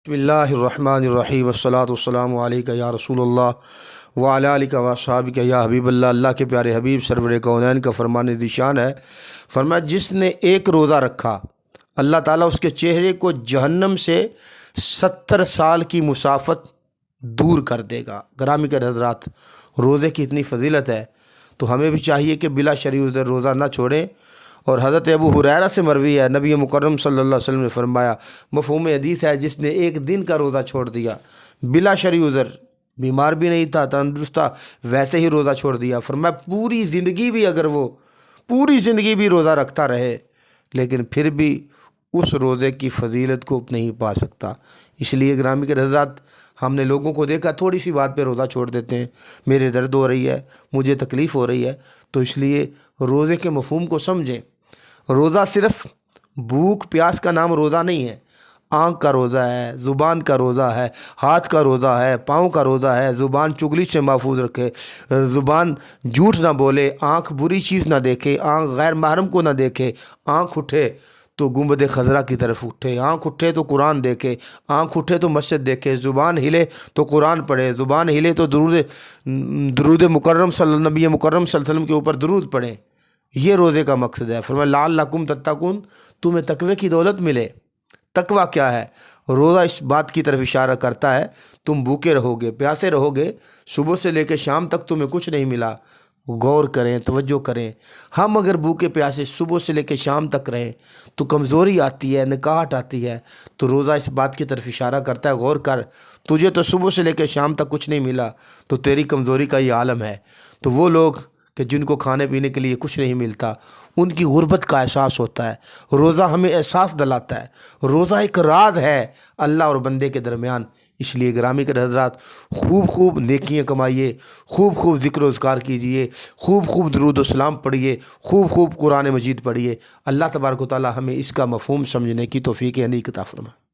بسم اللہ الرحمن الرحیم والصلاۃ والسلام علیکہ یا رسول اللہ وعلی آلہ و اصحابہ یا حبیب اللہ۔ اللہ کے پیارے حبیب سرور کونین کا فرمان ذیشان ہے، فرمایا جس نے ایک روزہ رکھا اللہ تعالیٰ اس کے چہرے کو جہنم سے 70 سال کی مسافت دور کر دے گا۔ گرامی کے حضرات، روزے کی اتنی فضیلت ہے تو ہمیں بھی چاہیے کہ بلا شرعی عذر روزہ نہ چھوڑیں۔ اور حضرت ابو ہریرہ سے مروی ہے، نبی مکرم صلی اللہ علیہ وسلم نے فرمایا، مفہوم حدیث ہے، جس نے ایک دن کا روزہ چھوڑ دیا بلا شرعی عذر، بیمار بھی نہیں تھا، تندرست تھا، ویسے ہی روزہ چھوڑ دیا، فرمایا پوری زندگی بھی اگر وہ پوری زندگی بھی روزہ رکھتا رہے لیکن پھر بھی اس روزے کی فضیلت کو نہیں پا سکتا۔ اس لیے گرامی کے حضرات، ہم نے لوگوں کو دیکھا تھوڑی سی بات پہ روزہ چھوڑ دیتے ہیں، میرے درد ہو رہی ہے، مجھے تکلیف ہو رہی ہے، تو اس لیے روزے کے مفہوم کو سمجھیں۔ روزہ صرف بھوک پیاس کا نام روزہ نہیں ہے، آنکھ کا روزہ ہے، زبان کا روزہ ہے، ہاتھ کا روزہ ہے، پاؤں کا روزہ ہے، زبان چغلی سے محفوظ رکھے، زبان جھوٹ نہ بولے، آنکھ بری چیز نہ دیکھے، آنکھ غیر محرم کو نہ دیکھے، آنکھ اٹھے تو گنبد خضرا کی طرف اٹھے، آنکھ اٹھے تو قرآن دیکھے، آنکھ اٹھے تو مسجد دیکھے، زبان ہلے تو قرآن پڑھے، زبان ہلے تو درود مکرم نبی مکرم صلی اللہ علیہ وسلم کے اوپر درود پڑھے۔ یہ روزے کا مقصد ہے۔ فرمایا لعلکم تتقون، تمہیں تقوی کی دولت ملے۔ تقوی کیا ہے؟ روزہ اس بات کی طرف اشارہ کرتا ہے تم بھوکے رہو گے، پیاسے رہو گے، صبح سے لے کے شام تک تمہیں کچھ نہیں ملا۔ غور کریں، توجہ کریں، ہم اگر بھوکے پیاسے صبح سے لے کے شام تک رہیں تو کمزوری آتی ہے، نکاہٹ آتی ہے، تو روزہ اس بات کی طرف اشارہ کرتا ہے غور کر، تجھے تو صبح سے لے کے شام تک کچھ نہیں ملا تو تیری کمزوری کا یہ عالم ہے۔ تو وہ لوگ کہ جن کو کھانے پینے کے لیے کچھ نہیں ملتا، ان کی غربت کا احساس ہوتا ہے۔ روزہ ہمیں احساس دلاتا ہے، روزہ ایک راز ہے اللہ اور بندے کے درمیان۔ اس لیے گرامی کے حضرات، خوب نیکیاں کمائیے، خوب ذکر و اذکار کیجیے، خوب درود و سلام پڑھیے، خوب قرآن مجید پڑھیے۔ اللہ تبارک و تعالی ہمیں اس کا مفہوم سمجھنے کی توفیق عطا فرمائے۔